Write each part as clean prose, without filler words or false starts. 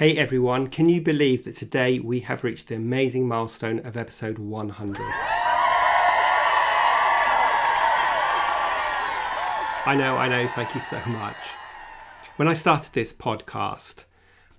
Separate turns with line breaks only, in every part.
Hey everyone, can you believe that today we have reached the amazing milestone of episode 100? I know, thank you so much. When I started this podcast,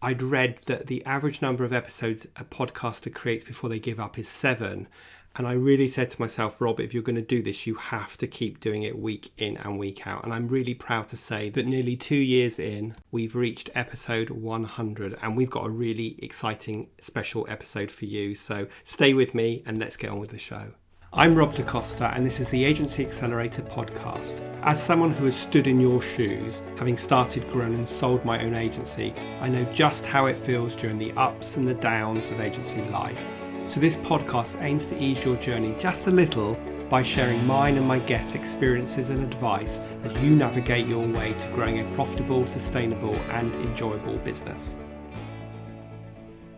I'd read that the average number of episodes a podcaster creates before they give up is 7. And I really said to myself, Rob, if you're going to do this, you have to keep doing it week in and week out. And I'm really proud to say that nearly 2 years in, we've reached episode 100 and we've got a really exciting special episode for you. So stay with me and let's get on with the show. I'm Rob DaCosta and this is the Agency Accelerator Podcast. As someone who has stood in your shoes, having started, grown and sold my own agency, I know just how it feels during the ups and the downs of agency life. So this podcast aims to ease your journey just a little by sharing mine and my guests' experiences and advice as you navigate your way to growing a profitable, sustainable and enjoyable business.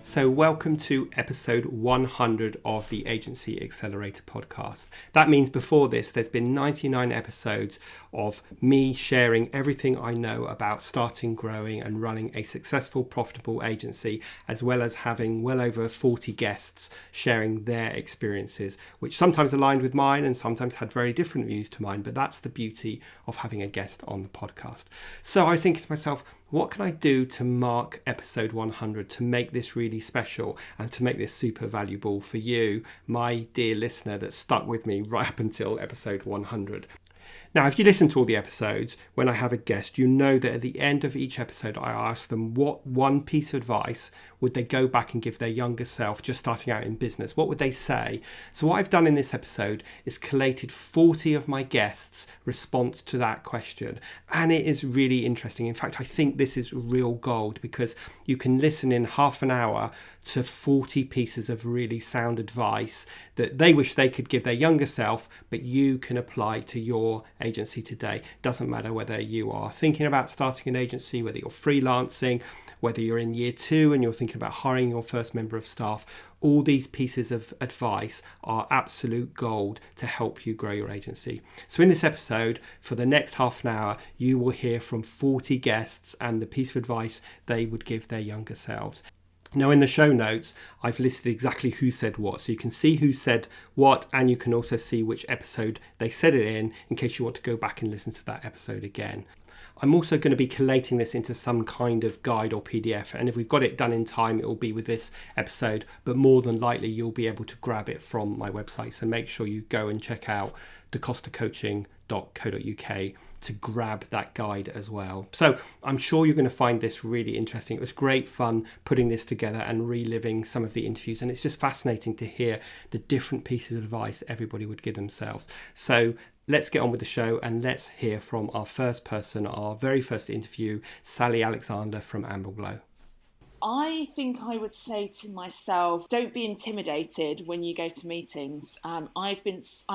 So welcome to episode 100 of the Agency Accelerator Podcast. That means before this, there's been 99 episodes of me sharing everything I know about starting, growing and running a successful, profitable agency, as well as having well over 40 guests sharing their experiences, which sometimes aligned with mine and sometimes had very different views to mine. But that's the beauty of having a guest on the podcast. So I was thinking to myself, what can I do to mark episode 100 to make this really special and to make this super valuable for you, my dear listener that stuck with me right up until episode 100? Now, if you listen to all the episodes, when I have a guest, you know that at the end of each episode, I ask them what one piece of advice would they go back and give their younger self just starting out in business? What would they say? So what I've done in this episode is collated 40 of my guests' response to that question. And it is really interesting. In fact, I think this is real gold because you can listen in half an hour to 40 pieces of really sound advice that they wish they could give their younger self, but you can apply to your agency today. Doesn't matter whether you are thinking about starting an agency, whether you're freelancing, whether you're in year 2 and you're thinking about hiring your first member of staff. All these pieces of advice are absolute gold to help you grow your agency. So in this episode, for the next half an hour, you will hear from 40 guests and the piece of advice they would give their younger selves. Now, in the show notes, I've listed exactly who said what. So you can see who said what, and you can also see which episode they said it in case you want to go back and listen to that episode again. I'm also going to be collating this into some kind of guide or PDF. And if we've got it done in time, it will be with this episode. But more than likely, you'll be able to grab it from my website. So make sure you go and check out dacostacoaching.co.uk to grab that guide as well. So I'm sure you're going to find this really interesting. It was great fun putting this together and reliving some of the interviews. And it's just fascinating to hear the different pieces of advice everybody would give themselves. So let's get on with the show and let's hear from our first person, our very first interview, Sally Alexander from Ambleglow.
I think I would say to myself, don't be intimidated when you go to meetings. I've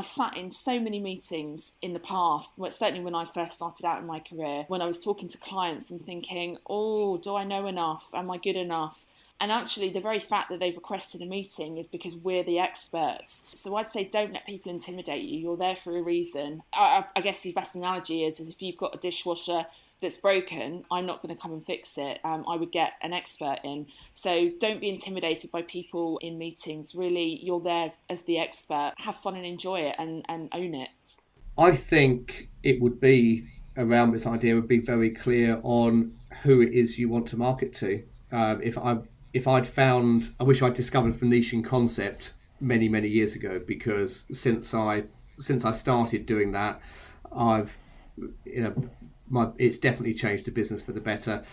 sat in so many meetings in the past, certainly when I first started out in my career, when I was talking to clients and thinking, oh, do I know enough? Am I good enough? And actually, the very fact that they've requested a meeting is because we're the experts. So I'd say don't let people intimidate you. You're there for a reason. I guess the best analogy is if you've got a dishwasher that's broken, I'm not going to come and fix it. I would get an expert in. So don't be intimidated by people in meetings. Really, you're there as the expert. Have fun and enjoy it and own it.
I think it would be around this idea would be very clear on who it is you want to market to. If I'd found, I wish I'd discovered the niching concept many years ago, because since I started doing that, it's definitely changed the business for the better.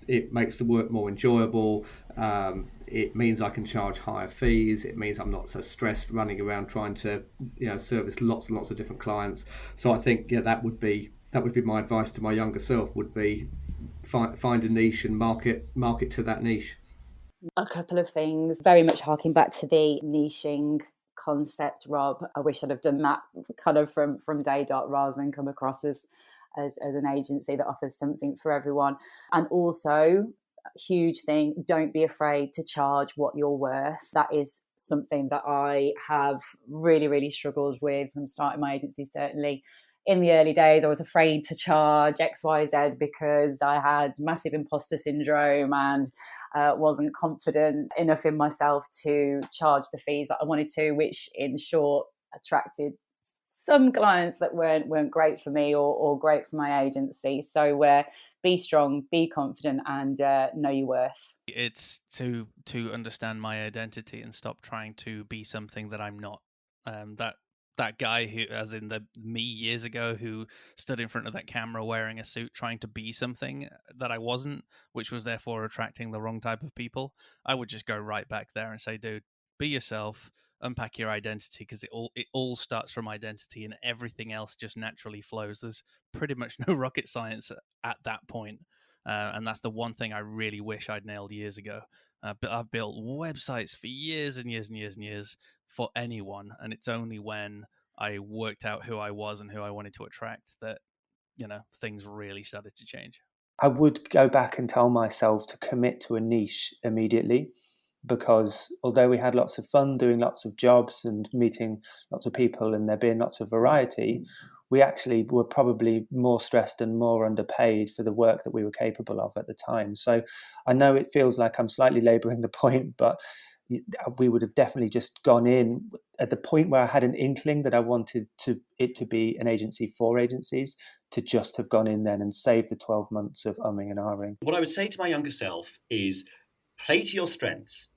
It makes the work more enjoyable. It means I can charge higher fees. It means I'm not so stressed running around trying to, service lots and lots of different clients. So I think, that would be my advice to my younger self, would be find a niche and market to that niche.
A couple of things, very much harking back to the niching concept, Rob. I wish I'd have done that kind of from day dot rather than come across as an agency that offers something for everyone. And also, huge thing, don't be afraid to charge what you're worth. That is something that I have really struggled with from starting my agency, certainly in the early days, I was afraid to charge XYZ because I had massive imposter syndrome and wasn't confident enough in myself to charge the fees that I wanted to, which in short attracted some clients that weren't great for me or great for my agency. So be strong, be confident, and know your worth.
It's to understand my identity and stop trying to be something that I'm not. That guy who, as in the me years ago, who stood in front of that camera wearing a suit trying to be something that I wasn't, which was therefore attracting the wrong type of people, I would just go right back there and say, dude, be yourself, unpack your identity, because it all starts from identity and everything else just naturally flows. There's pretty much no rocket science at that point. And that's the one thing I really wish I'd nailed years ago. But I've built websites for years and years and years and years for anyone. And it's only when I worked out who I was and who I wanted to attract that, things really started to change.
I would go back and tell myself to commit to a niche immediately, because although we had lots of fun doing lots of jobs and meeting lots of people and there being lots of variety, we actually were probably more stressed and more underpaid for the work that we were capable of at the time. So I know it feels like I'm slightly labouring the point, but we would have definitely just gone in at the point where I had an inkling that I wanted it to be an agency for agencies, to just have gone in then and saved the 12 months of umming and ahhing.
What I would say to my younger self is play to your strengths.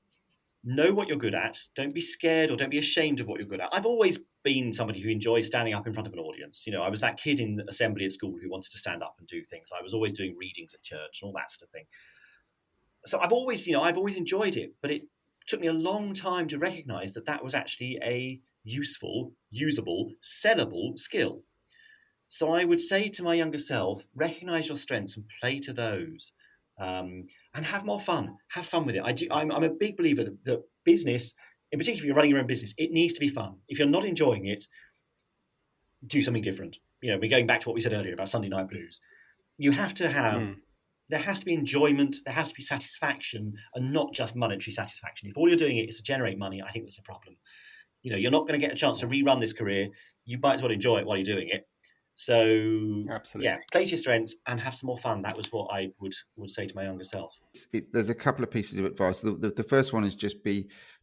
Know what you're good at. Don't be scared or don't be ashamed of what you're good at. I've always been somebody who enjoys standing up in front of an audience. I was that kid in assembly at school who wanted to stand up and do things. I was always doing readings at church and all that sort of thing. So I've always enjoyed it, but it took me a long time to recognize that was actually a useful, usable, sellable skill. So I would say to my younger self, recognize your strengths and play to those. And have more fun. Have fun with it. I'm a big believer that business, in particular if you're running your own business, it needs to be fun. If you're not enjoying it, do something different. We're going back to what we said earlier about Sunday Night Blues. You have to have, there has to be enjoyment, there has to be satisfaction, and not just monetary satisfaction. If all you're doing it is to generate money, I think that's a problem. You're not going to get a chance to rerun this career. You might as well enjoy it while you're doing it. So, absolutely, yeah, play to your strengths and have some more fun. That was what I would say to my younger self.
There's a couple of pieces of advice. The first one is just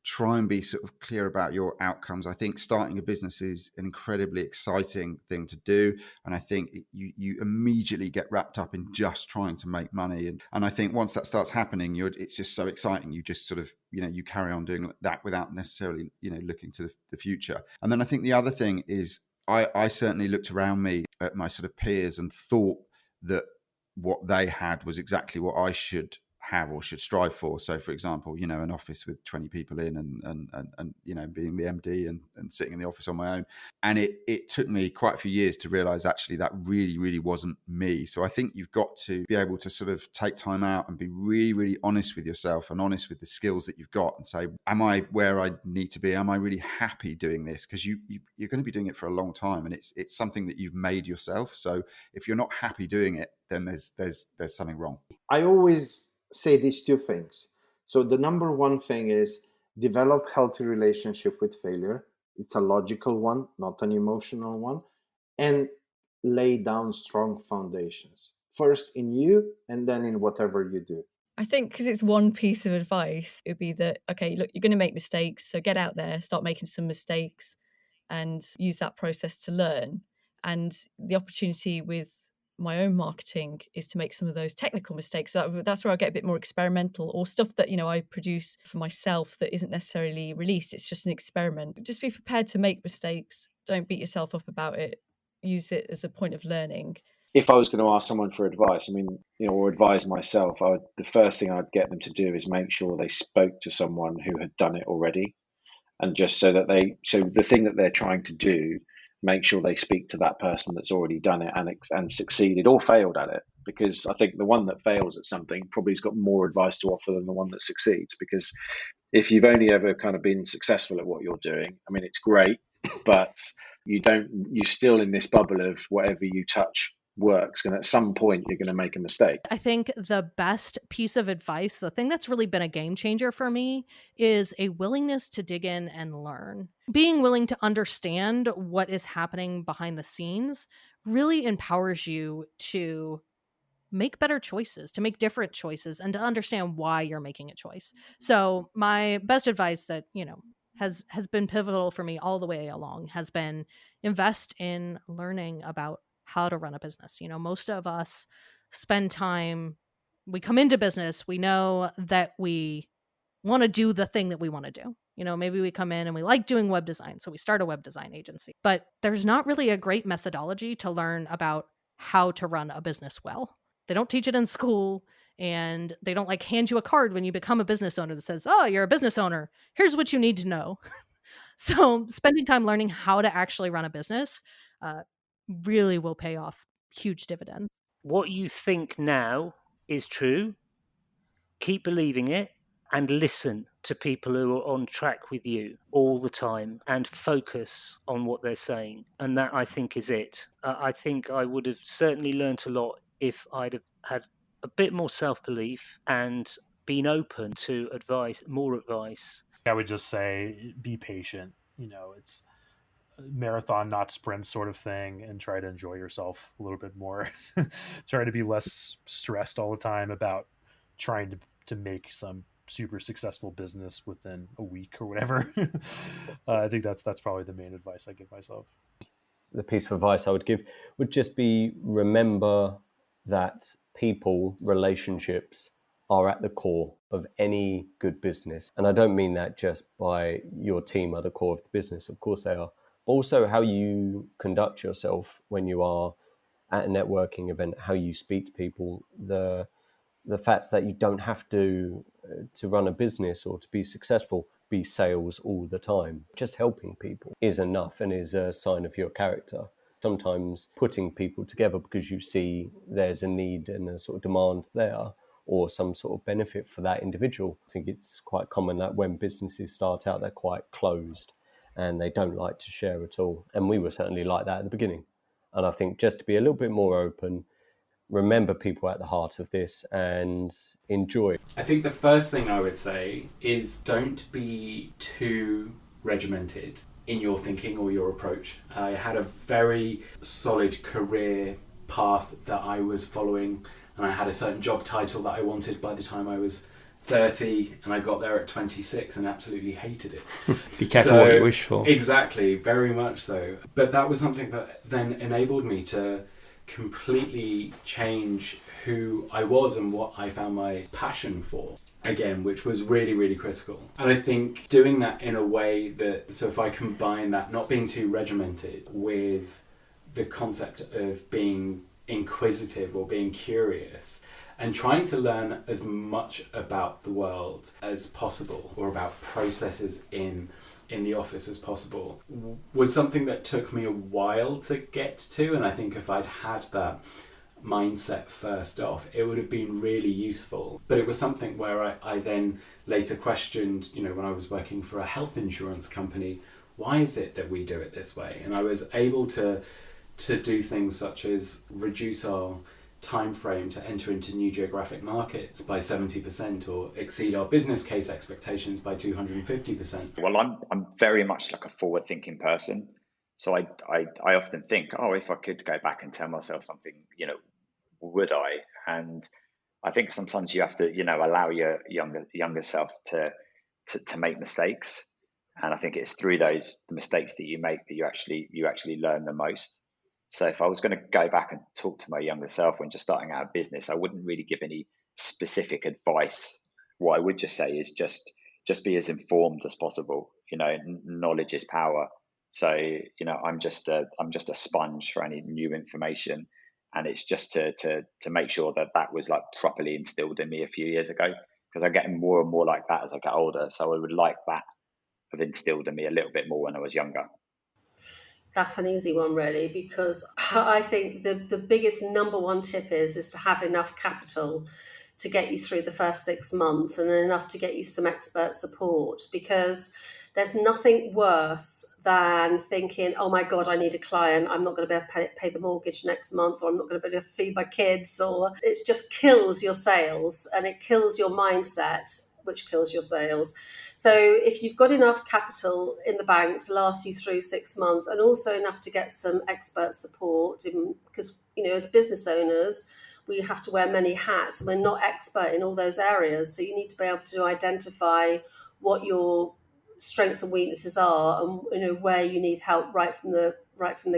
try and be sort of clear about your outcomes. I think starting a business is an incredibly exciting thing to do, and I think you immediately get wrapped up in just trying to make money. And I think once that starts happening, it's just so exciting. You just sort of you carry on doing that without necessarily looking to the future. And then I think the other thing is, I certainly looked around me at my sort of peers and thought that what they had was exactly what I should have or should strive for. So, for example, an office with 20 people in and being the MD and sitting in the office on my own. And it took me quite a few years to realize actually that really, really wasn't me. So I think you've got to be able to sort of take time out and be really, really honest with yourself and honest with the skills that you've got and say, am I where I need to be? Am I really happy doing this? Because you're going to be doing it for a long time and it's something that you've made yourself. So if you're not happy doing it, then there's something wrong.
I always say these two things. So the number one thing is develop healthy relationship with failure. It's a logical one, not an emotional one. And lay down strong foundations. First in you and then in whatever you do.
I think because it's one piece of advice, it would be that, okay, look, you're going to make mistakes. So get out there, start making some mistakes and use that process to learn. And the opportunity with my own marketing is to make some of those technical mistakes. So that's where I get a bit more experimental or stuff that, I produce for myself that isn't necessarily released. It's just an experiment. Just be prepared to make mistakes. Don't beat yourself up about it. Use it as a point of learning.
If I was going to ask someone for advice, or advise myself, the first thing I'd get them to do is make sure they spoke to someone who had done it already. And just so the thing that they're trying to do, make sure they speak to that person that's already done it and succeeded or failed at it. Because I think the one that fails at something probably has got more advice to offer than the one that succeeds. Because if you've only ever kind of been successful at what you're doing, it's great, but you're still in this bubble of whatever you touch works, and at some point you're going to make a mistake.
I think the best piece of advice, the thing that's really been a game changer for me, is a willingness to dig in and learn. Being willing to understand what is happening behind the scenes really empowers you to make better choices, to make different choices, and to understand why you're making a choice. So my best advice that, has been pivotal for me all the way along has been invest in learning about how to run a business. Most of us spend time, we come into business, we know that we want to do the thing that we want to do. Maybe we come in and we like doing web design, so we start a web design agency. But there's not really a great methodology to learn about how to run a business well. They don't teach it in school, and they don't hand you a card when you become a business owner that says, oh, you're a business owner, here's what you need to know. So spending time learning how to actually run a business really will pay off huge dividends.
What you think now is true. Keep believing it, and listen to people who are on track with you all the time and focus on what they're saying. And that, I think, is it. I think I would have certainly learnt a lot if I'd have had a bit more self-belief and been open to more advice.
I would just say be patient. It's a marathon, not sprint sort of thing, and try to enjoy yourself a little bit more. Try to be less stressed all the time about trying to make some super successful business within a week or whatever. I think that's probably the main advice I give myself.
The piece of advice I would give would just be, remember that people, relationships are at the core of any good business. And I don't mean that just by your team are the core of the business. Of course they are. Also how you conduct yourself when you are at a networking event, how you speak to people, the fact that you don't have to run a business or to be successful, be sales all the time. Just helping people is enough and is a sign of your character. Sometimes putting people together because you see there's a need and a sort of demand there or some sort of benefit for that individual. I think it's quite common that when businesses start out, they're quite closed and they don't like to share at all. And we were certainly like that at the beginning. And I think just to be a little bit more open, remember people at the heart of this and enjoy.
I think the first thing I would say is don't be too regimented in your thinking or your approach. I had a very solid career path that I was following, and I had a certain job title that I wanted by the time I was 30, and I got there at 26 and absolutely hated it.
Be careful what you wish for.
Exactly, very much so. But that was something that then enabled me to completely change who I was and what I found my passion for, again, which was really, really critical. And I think doing that in a way that, so if I combine that, not being too regimented with the concept of being inquisitive or being curious and trying to learn as much about the world as possible or about processes in the office as possible, was something that took me a while to get to. And I think if I'd had that mindset first off, it would have been really useful. But it was something where I then later questioned, when I was working for a health insurance company, why is it that we do it this way? And I was able to do things such as reduce our time frame to enter into new geographic markets by 70% or exceed our business case expectations by 250%.
Well, I'm very much like a forward-thinking person. So I often think, if I could go back and tell myself something, would I? And I think sometimes you have to, allow your younger self to make mistakes. And I think it's through the mistakes that you make that you actually learn the most. So if I was going to go back and talk to my younger self when just starting out a business, I wouldn't really give any specific advice. What I would just say is just be as informed as possible. Knowledge is power. So I'm just a sponge for any new information, and it's just to make sure that was like properly instilled in me a few years ago, because I'm getting more and more like that as I get older. So I would like that have instilled in me a little bit more when I was younger.
That's an easy one, really, because I think the biggest number one tip is to have enough capital to get you through the first 6 months and enough to get you some expert support, because there's nothing worse than thinking, oh my God, I need a client. I'm not going to be able to pay the mortgage next month, or I'm not going to be able to feed my kids, or it just kills your sales and it kills your mindset. which kills your sales. So if you've got enough capital in the bank to last you through 6 months, and also enough to get some expert support, because, you know, as business owners, we have to wear many hats and we're not expert in all those areas. So you need to be able to identify what your strengths and weaknesses are, and, you know, where you need help right from the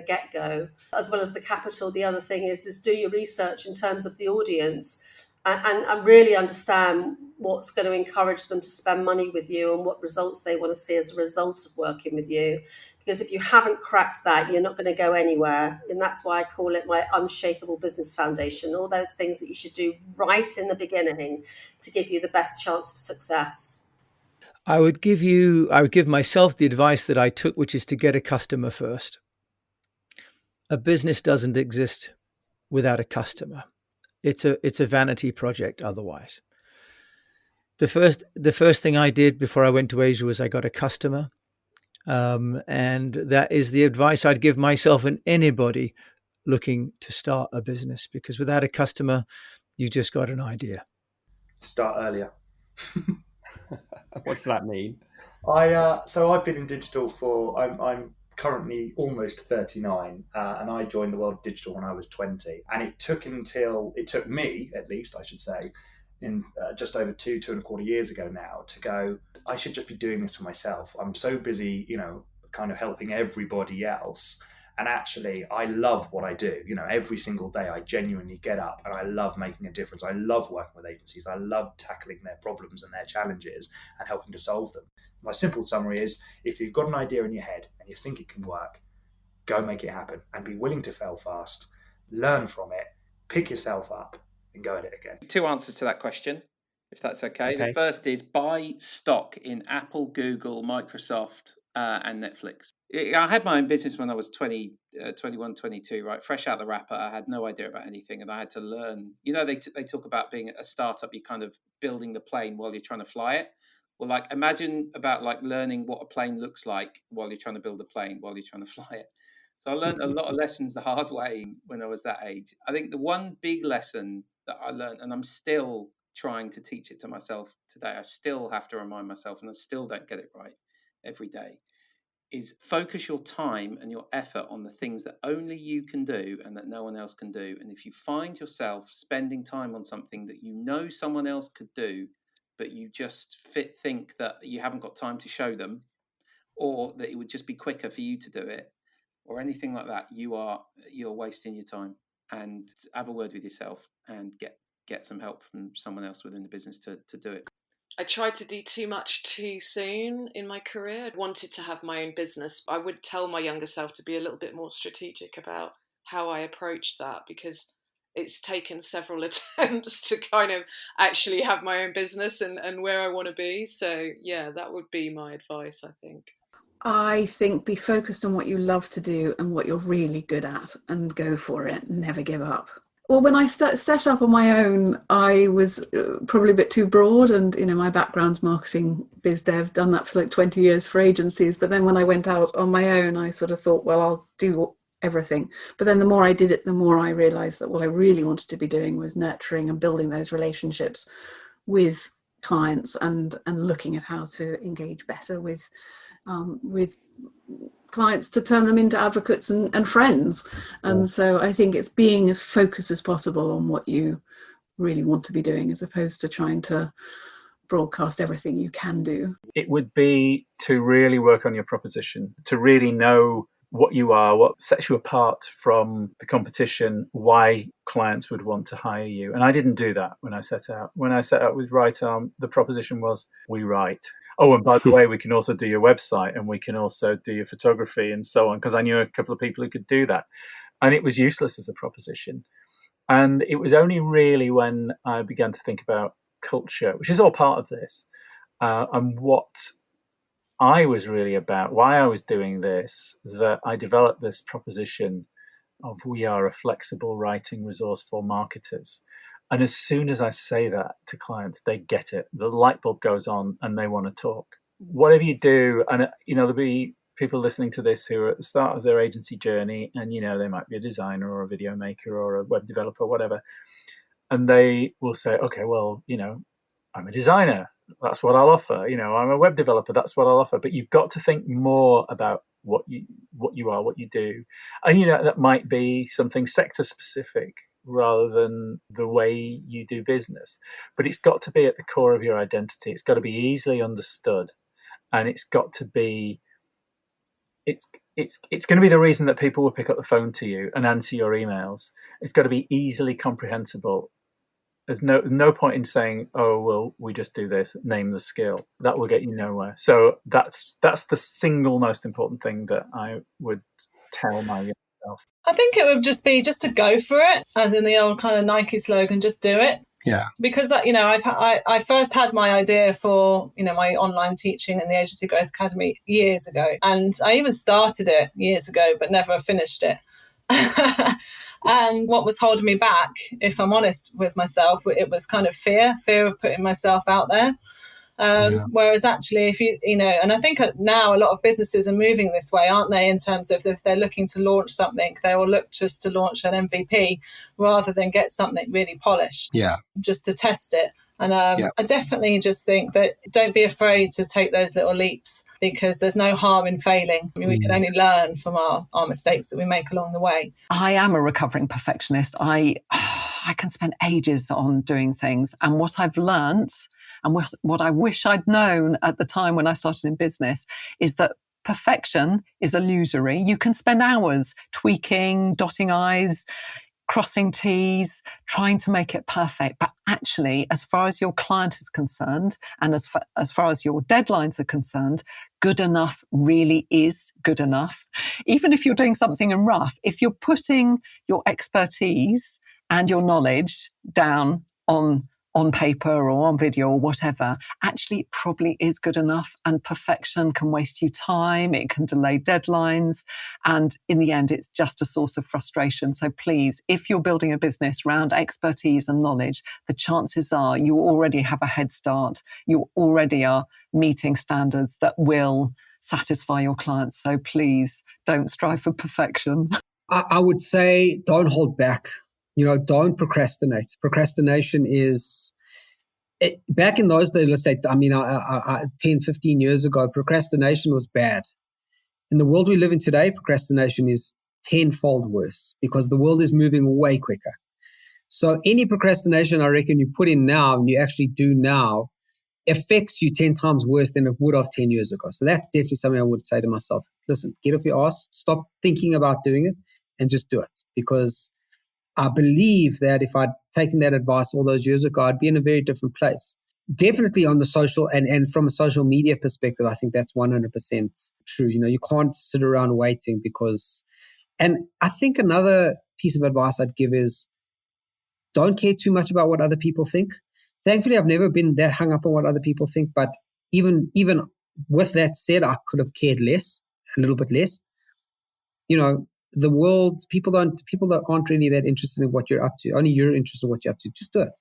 get-go. As well as the capital, the other thing is do your research in terms of the audience, and really understand what's going to encourage them to spend money with you and what results they want to see as a result of working with you. Because if you haven't cracked that, you're not going to go anywhere. And that's why I call it my unshakable business foundation. All those things that you should do right in the beginning to give you the best chance of success.
I would give myself the advice that I took, which is to get a customer first. A business doesn't exist without a customer. It's a vanity project otherwise. The first thing I did before I went to Asia was I got a customer. And that is the advice I'd give myself and anybody looking to start a business, because without a customer, you've just got an idea.
Start earlier.
What's that mean?
So I've been in digital for, I'm currently almost 39, and I joined the world of digital when I was 20. And it took me, at least I should say, in just over 2.25 years ago now, to go, I should just be doing this for myself. I'm so busy, you know, kind of helping everybody else. And actually, I love what I do. You know, every single day I genuinely get up and I love making a difference. I love working with agencies. I love tackling their problems and their challenges and helping to solve them. My simple summary is, if you've got an idea in your head and you think it can work, go make it happen and be willing to fail fast, learn from it, pick yourself up and go at it again.
2 answers to that question, if that's okay. The first is buy stock in Apple, Google, Microsoft, and Netflix. I had my own business when I was 21, 22, right? Fresh out the wrapper. I had no idea about anything and I had to learn. You know, they talk about being a startup, you're kind of building the plane while you're trying to fly it. Well, like, imagine about like learning what a plane looks like while you're trying to build a plane, while you're trying to fly it. So I learned a lot of lessons the hard way when I was that age. I think the one big lesson that I learned, and I'm still trying to teach it to myself today, I still have to remind myself, and I still don't get it right every day, is focus your time and your effort on the things that only you can do and that no one else can do. And if you find yourself spending time on something that you know someone else could do, but you just think that you haven't got time to show them, or that it would just be quicker for you to do it, or anything like that, you're wasting your time. And have a word with yourself and get some help from someone else within the business to do it.
I tried to do too much too soon in my career. I wanted to have my own business. I would tell my younger self to be a little bit more strategic about how I approach that, because it's taken several attempts to kind of actually have my own business and where I want to be. So yeah, that would be my advice, I think.
I think be focused on what you love to do and what you're really good at, and go for it. Never give up. Well, when I set up on my own, I was probably a bit too broad, and, you know, my background's marketing, biz dev, done that for like 20 years for agencies. But then when I went out on my own, I sort of thought, well, I'll do everything. But then the more I did it, the more I realized that what I really wanted to be doing was nurturing and building those relationships with clients, and looking at how to engage better with clients to turn them into advocates and friends. And so I think it's being as focused as possible on what you really want to be doing, as opposed to trying to broadcast everything you can do.
It would be to really work on your proposition, to really know what you are, what sets you apart from the competition, why clients would want to hire you. And I didn't do that when I set out. When I set out with Right Arm, the proposition was, we write. Oh, and by the way, we can also do your website, and we can also do your photography and so on, because I knew a couple of people who could do that. And it was useless as a proposition. And it was only really when I began to think about culture, which is all part of this, and what I was really about, why I was doing this, that I developed this proposition of we are a flexible writing resource for marketers. And as soon as I say that to clients, they get it. The light bulb goes on and they want to talk. Whatever you do, and there'll be people listening to this who are at the start of their agency journey, and they might be a designer or a video maker or a web developer or whatever, and they will say, okay, well, I'm a designer. that's what I'll offer. I'm a web developer, that's what I'll offer. But you've got to think more about what you are, what you do. And, that might be something sector specific rather than the way you do business. But it's got to be at the core of your identity. It's got to be easily understood. And it's got to be, it's going to be the reason that people will pick up the phone to you and answer your emails. It's got to be easily comprehensible. There's no point in saying, oh, well, we just do this, name the skill. That will get you nowhere. So that's the single most important thing that I would tell my young self.
I think it would just be to go for it, as in the old kind of Nike slogan, just do it.
Yeah.
Because, I first had my idea for, my online teaching in the Agency Growth Academy years ago. And I even started it years ago, but never finished it. And what was holding me back, if I'm honest with myself, it was kind of fear of putting myself out there. Whereas actually, if and I think now a lot of businesses are moving this way, aren't they? In terms of if they're looking to launch something, they will look just to launch an MVP rather than get something really polished.
Yeah.
Just to test it. And I definitely just think that don't be afraid to take those little leaps, because there's no harm in failing. I mean, we can only learn from our mistakes that we make along the way.
I am a recovering perfectionist. I can spend ages on doing things. And what I've learned, and what I wish I'd known at the time when I started in business, is that perfection is illusory. You can spend hours tweaking, dotting I's, crossing T's, trying to make it perfect. But actually, as far as your client is concerned, and as far as your deadlines are concerned, good enough really is good enough. Even if you're doing something in rough, if you're putting your expertise and your knowledge down on paper or on video or whatever, actually it probably is good enough. And perfection can waste you time, it can delay deadlines, and in the end it's just a source of frustration. So please, if you're building a business around expertise and knowledge, the chances are you already have a head start. You already are meeting standards that will satisfy your clients. So please don't strive for perfection.
I would say don't hold back. Don't procrastinate. Procrastination is, back in those days, let's say, 10, 15 years ago, procrastination was bad. In the world we live in today, procrastination is tenfold worse because the world is moving way quicker. So any procrastination, I reckon, you put in now and you actually do now affects you 10 times worse than it would have 10 years ago. So that's definitely something I would say to myself. Listen, get off your ass, stop thinking about doing it and just do it. Because I believe that if I'd taken that advice all those years ago, I'd be in a very different place. Definitely on the social and from a social media perspective, I think that's 100% true. You can't sit around waiting and I think another piece of advice I'd give is don't care too much about what other people think. Thankfully, I've never been that hung up on what other people think, but even with that said, I could have cared less, a little bit less. The world, people that aren't really that interested in what you're up to. Only you're interested in what you're up to. Just do it,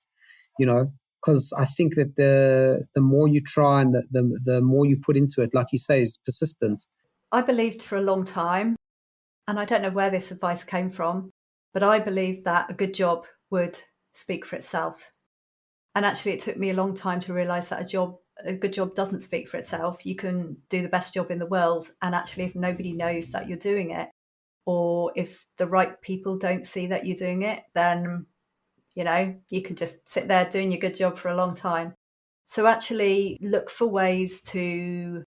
because I think that the more you try and the more you put into it, like you say, is persistence.
I believed for a long time, and I don't know where this advice came from, but I believed that a good job would speak for itself. And actually, it took me a long time to realize that a good job doesn't speak for itself. You can do the best job in the world, and actually, if nobody knows that you're doing it, or if the right people don't see that you're doing it, then, you can just sit there doing your good job for a long time. So actually look for ways to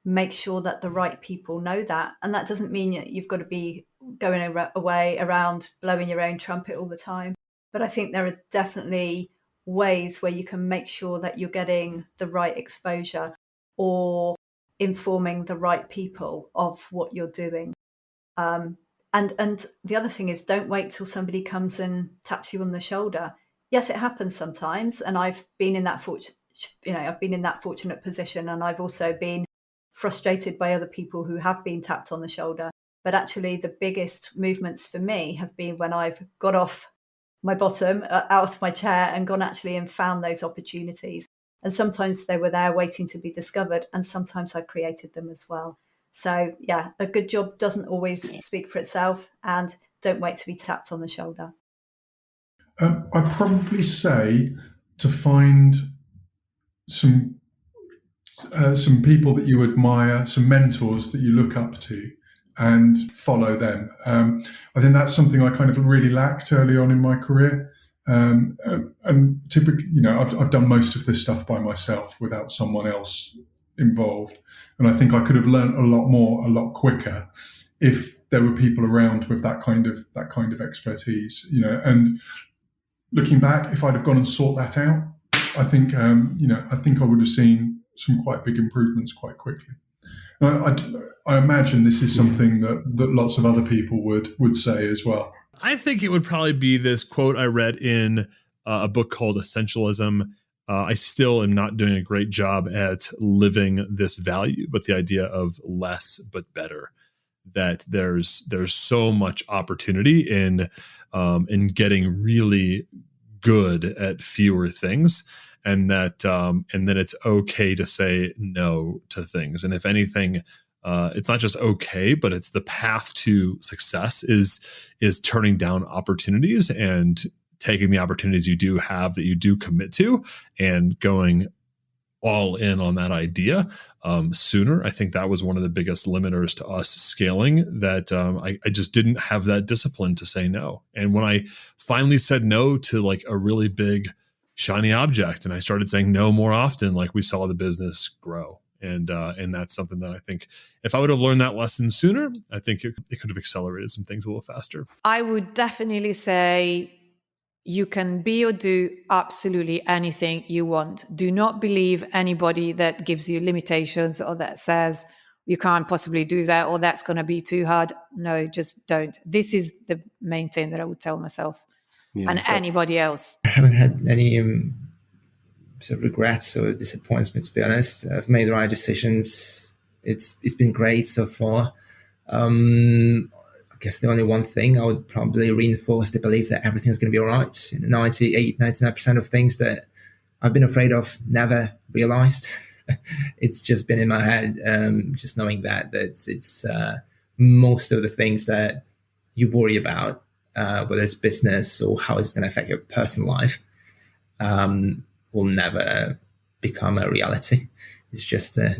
make sure that the right people know that. And that doesn't mean you've got to be going away around blowing your own trumpet all the time. But I think there are definitely ways where you can make sure that you're getting the right exposure or informing the right people of what you're doing. And the other thing is, don't wait till somebody comes and taps you on the shoulder. Yes, it happens sometimes, and I've been in that fortunate position, and I've also been frustrated by other people who have been tapped on the shoulder. But actually, the biggest movements for me have been when I've got off my bottom, out of my chair, and gone actually and found those opportunities. And sometimes they were there waiting to be discovered, and sometimes I created them as well. So, yeah, a good job doesn't always speak for itself, and don't wait to be tapped on the shoulder.
I'd probably say to find
some people that you admire, some mentors that you look up to, and follow them. I think that's something I kind of really lacked early on in my career. And typically, I've done most of this stuff by myself without someone else involved. And I think I could have learned a lot more, a lot quicker, if there were people around with that kind of expertise. And looking back, if I'd have gone and sought that out, I think I would have seen some quite big improvements quite quickly. I imagine this is something that lots of other people would say as well.
I think it would probably be this quote I read in a book called Essentialism. I still am not doing a great job at living this value, but the idea of less but better, that there's so much opportunity in getting really good at fewer things, and that it's okay to say no to things. And if anything, it's not just okay, but it's the path to success is turning down opportunities and taking the opportunities you do have that you do commit to and going all in on that idea sooner. I think that was one of the biggest limiters to us scaling, that I just didn't have that discipline to say no. And when I finally said no to like a really big shiny object and I started saying no more often, like we saw the business grow. And that's something that I think if I would have learned that lesson sooner, I think it could have accelerated some things a little faster.
I would definitely say you can be or do absolutely anything you want. Do not believe anybody that gives you limitations or that says you can't possibly do that or that's going to be too hard. No, just don't. This is the main thing that I would tell myself and anybody else.
I haven't had any sort of regrets or disappointments, to be honest. I've made the right decisions. It's been great so far. I guess the only one thing I would probably reinforce the belief that everything's going to be all right. 99% of things that I've been afraid of never realized. It's just been in my head, just knowing that it's most of the things that you worry about, whether it's business or how it's going to affect your personal life, will never become a reality. It's just a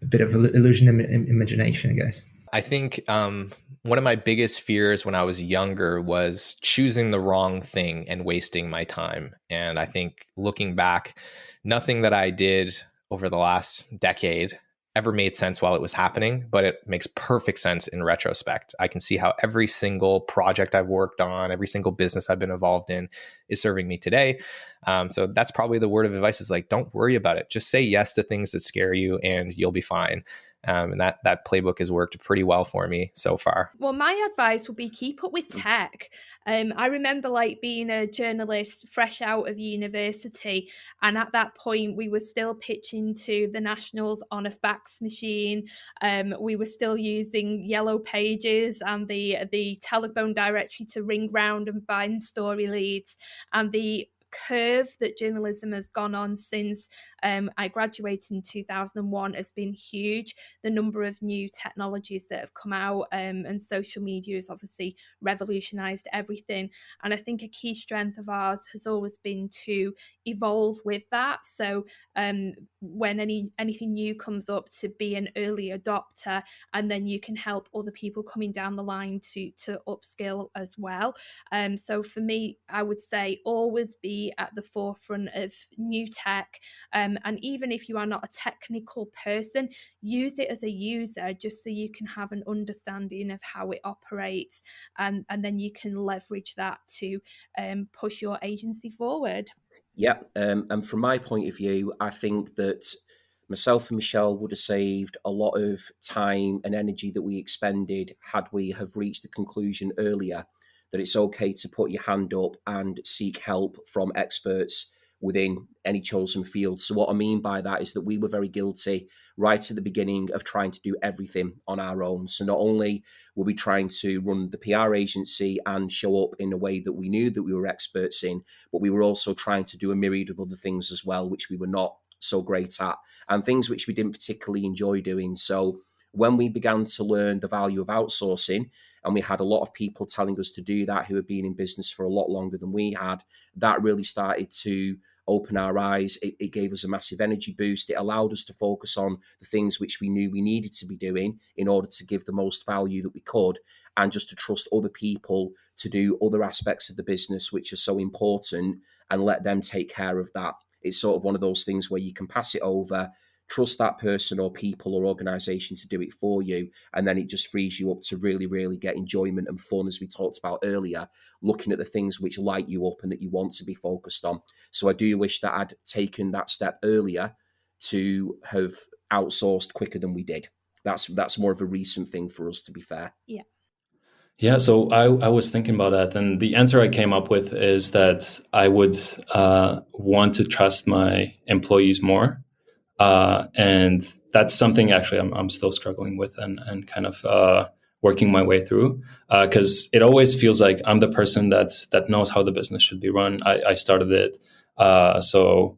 bit of illusion and imagination, I guess.
I think one of my biggest fears when I was younger was choosing the wrong thing and wasting my time. And I think looking back, nothing that I did over the last decade ever made sense while it was happening, but it makes perfect sense in retrospect. I can see how every single project I've worked on, every single business I've been involved in is serving me today. So that's probably the word of advice, is like, don't worry about it. Just say yes to things that scare you and you'll be fine. And that playbook has worked pretty well for me so far.
Well, my advice would be keep up with tech. I remember being a journalist fresh out of university, and at that point we were still pitching to the Nationals on a fax machine. We were still using yellow pages and the telephone directory to ring round and find story leads, and the curve that journalism has gone on since I graduated in 2001 has been huge. The number of new technologies that have come out, and social media has obviously revolutionized everything. And I think a key strength of ours has always been to evolve with that. So when anything new comes up, to be an early adopter, and then you can help other people coming down the line to upskill as well. So for me, I would say always be at the forefront of new tech. And even if you are not a technical person, use it as a user, just so you can have an understanding of how it operates. And then you can leverage that to push your agency forward.
Yeah. And from my point of view, I think that myself and Michelle would have saved a lot of time and energy that we expended had we have reached the conclusion earlier that it's okay to put your hand up and seek help from experts within any chosen field. So what I mean by that is that we were very guilty right at the beginning of trying to do everything on our own. So not only were we trying to run the PR agency and show up in a way that we knew that we were experts in, but we were also trying to do a myriad of other things as well, which we were not so great at, and things which we didn't particularly enjoy doing. So when we began to learn the value of outsourcing, and we had a lot of people telling us to do that who had been in business for a lot longer than we had, that really started to open our eyes. It gave us a massive energy boost. It allowed us to focus on the things which we knew we needed to be doing in order to give the most value that we could, and just to trust other people to do other aspects of the business which are so important and let them take care of that. It's sort of one of those things where you can pass it over, trust that person or people or organisation to do it for you, and then it just frees you up to really, really get enjoyment and fun, as we talked about earlier, looking at the things which light you up and that you want to be focused on. So I do wish that I'd taken that step earlier to have outsourced quicker than we did. That's more of a recent thing for us, to be fair.
Yeah.
Yeah, so I was thinking about that, and the answer I came up with is that I would want to trust my employees more. And that's something actually I'm still struggling with and kind of working my way through, because it always feels like I'm the person that knows how the business should be run. I started it. So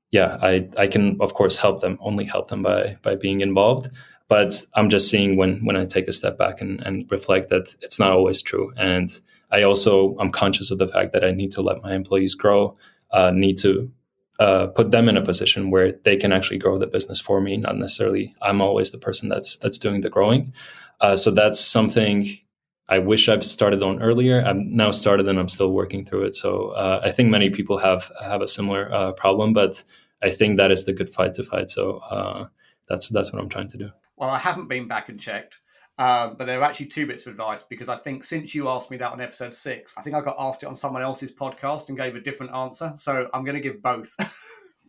yeah, I can, of course, only help them by being involved. But I'm just seeing when I take a step back and reflect that it's not always true. And I'm conscious of the fact that I need to let my employees grow, need to put them in a position where they can actually grow the business for me, not necessarily I'm always the person that's doing the growing. So that's something I wish I've started on earlier. I'm now started and I'm still working through it. So I think many people have a similar problem, but I think that is the good fight to fight. So that's what I'm trying to do.
Well, I haven't been back and checked, but there are actually two bits of advice, because I think since you asked me that on episode 6, I think I got asked it on someone else's podcast and gave a different answer. So I'm going to give both.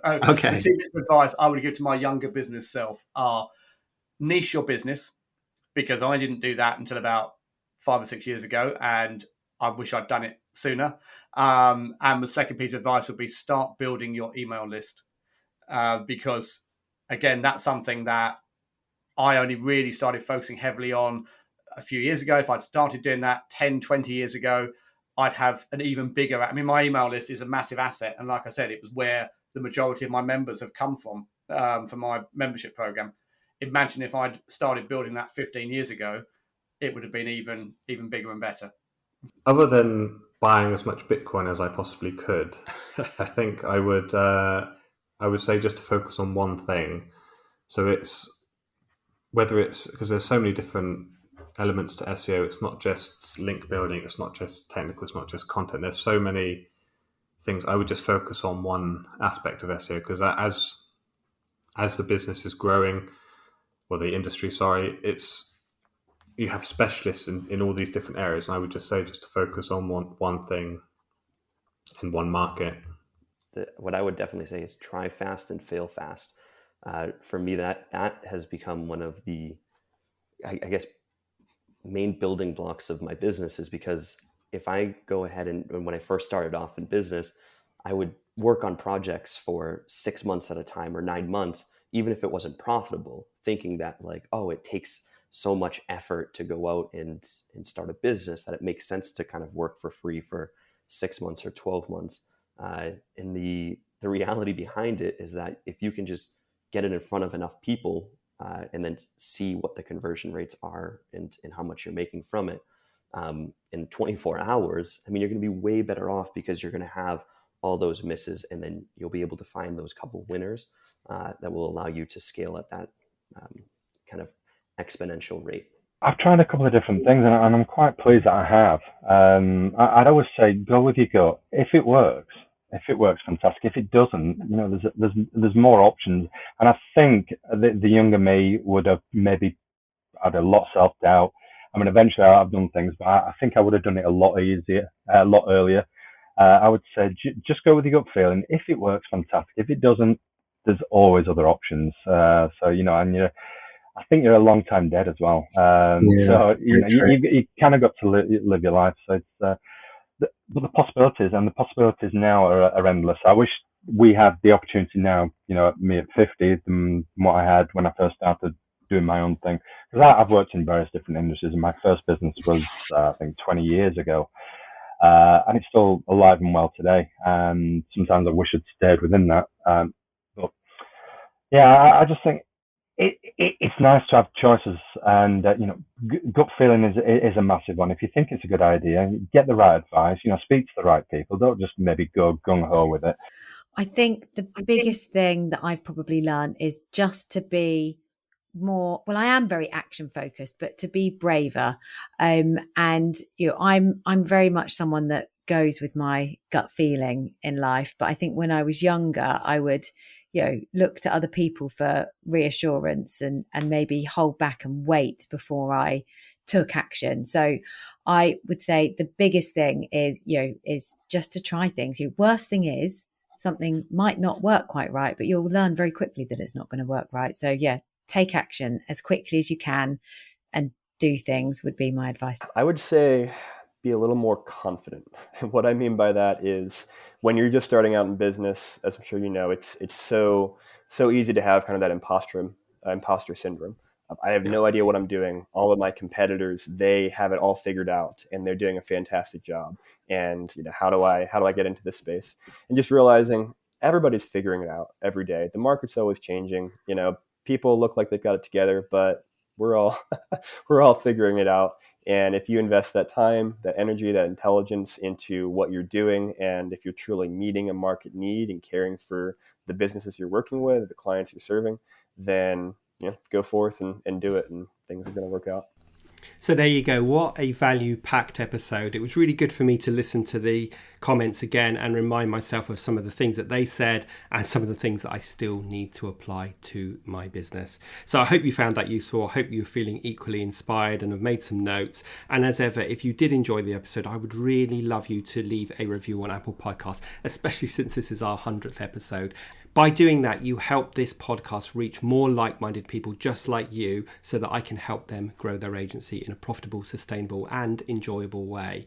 Okay.
The two bits of advice I would give to my younger business self are: niche your business, because I didn't do that until about 5 or 6 years ago, and I wish I'd done it sooner. And the second piece of advice would be start building your email list, because, again, that's something that I only really started focusing heavily on a few years ago. If I'd started doing that 10, 20 years ago, I'd have an even bigger... I mean, my email list is a massive asset. And like I said, it was where the majority of my members have come from for my membership program. Imagine if I'd started building that 15 years ago, it would have been even bigger and better.
Other than buying as much Bitcoin as I possibly could, I think I would say just to focus on one thing. So whether it's because there's so many different elements to SEO. It's not just link building. It's not just technical. It's not just content. There's so many things. I would just focus on one aspect of SEO, because as the business is growing, or the industry, you have specialists in all these different areas. And I would just say just to focus on one thing in one market.
What I would definitely say is try fast and fail fast. For me, that has become one of the, I guess, main building blocks of my business, is because if I go ahead and when I first started off in business, I would work on projects for 6 months at a time or 9 months, even if it wasn't profitable, thinking that it takes so much effort to go out and start a business that it makes sense to kind of work for free for 6 months or 12 months. And the reality behind it is that if you can just get it in front of enough people and then see what the conversion rates are and how much you're making from it in 24 hours, I mean, you're going to be way better off, because you're going to have all those misses, and then you'll be able to find those couple winners that will allow you to scale at that kind of exponential rate.
I've tried a couple of different things, and I'm quite pleased that I have. I'd always say go with your gut. If it works, fantastic. If it doesn't, there's more options. And I think the younger me would have maybe had a lot of self-doubt. I mean, eventually I've done things, but I think I would have done it a lot easier, a lot earlier. I would say just go with your gut feeling. If it works, fantastic. If it doesn't, there's always other options. And I think you're a long time dead as well. So you kind of got to live your life. So it's but the possibilities now are endless. I wish we had the opportunity now, me at 50, than what I had when I first started doing my own thing. Because I've worked in various different industries, and my first business was, I think, 20 years ago. And it's still alive and well today. And sometimes I wish I'd stayed within that. But yeah, I just think it's nice to have choices, and gut feeling is a massive one. If you think it's a good idea, get the right advice. Speak to the right people. Don't just maybe go gung ho with it.
I think the biggest thing that I've probably learned is just to be more, well, I am very action focused, but to be braver. And I'm very much someone that goes with my gut feeling in life. But I think when I was younger, I would, look to other people for reassurance and maybe hold back and wait before I took action. So I would say the biggest thing is just to try things. Worst thing is something might not work quite right, but you'll learn very quickly that it's not going to work right. So take action as quickly as you can and do things would be my advice.
I would say be a little more confident. What I mean by that is when you're just starting out in business, as I'm sure you know, it's so easy to have kind of that imposter syndrome. I have no idea what I'm doing. All of my competitors, they have it all figured out and they're doing a fantastic job. And how do I get into this space? And just realizing everybody's figuring it out every day. The market's always changing. People look like they've got it together, but we're all figuring it out. And if you invest that time, that energy, that intelligence into what you're doing, and if you're truly meeting a market need and caring for the businesses you're working with, the clients you're serving, then go forth and do it, and things are going to work out.
So there you go. What a value-packed episode. It was really good for me to listen to the comments again and remind myself of some of the things that they said and some of the things that I still need to apply to my business. So I hope you found that useful. I hope you're feeling equally inspired and have made some notes. And as ever, if you did enjoy the episode, I would really love you to leave a review on Apple Podcasts, especially since this is our 100th episode. By doing that, you help this podcast reach more like-minded people just like you so that I can help them grow their agency in a profitable, sustainable and enjoyable way.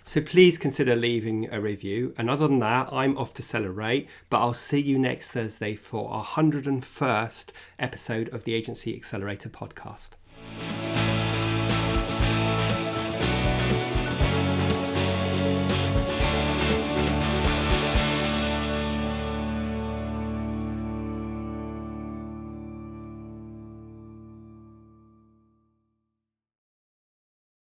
So please consider leaving a review. And other than that, I'm off to celebrate, but I'll see you next Thursday for our 101st episode of the Agency Accelerator Podcast.